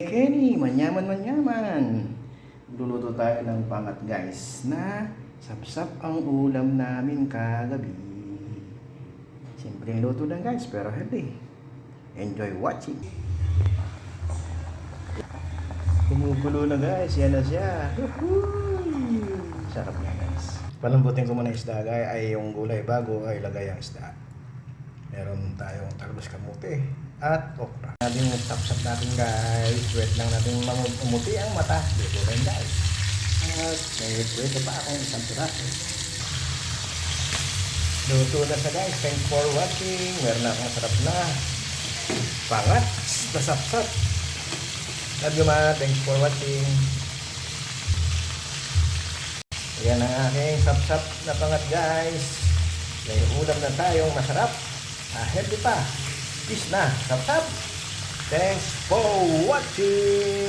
Kenny, manyaman. Luluto tayo ng pangat guys na sapsap ang ulam namin kagabi. Simpleng luto lang guys pero healthy. Enjoy watching. Kumukulo na guys, yan na siya. Sarap niya guys. Palambutin ko muna isda guys ay yung gulay bago ay lagay ang isda. Meron tayong talbos kamote at okra. Natin yung sapsap natin guys. Wait lang natin umuti ang mata. Dito rin guys. At may pwede pa akong isang piraso. Luto na sa guys. Thanks for watching. Meron na akong sarap na pangat na sapsap. Love you ma. Thanks for watching. Yan ang aking sapsap na pangat guys. May ulam na tayong masarap. Healthy pa. Peace na. Tap. Thanks for watching.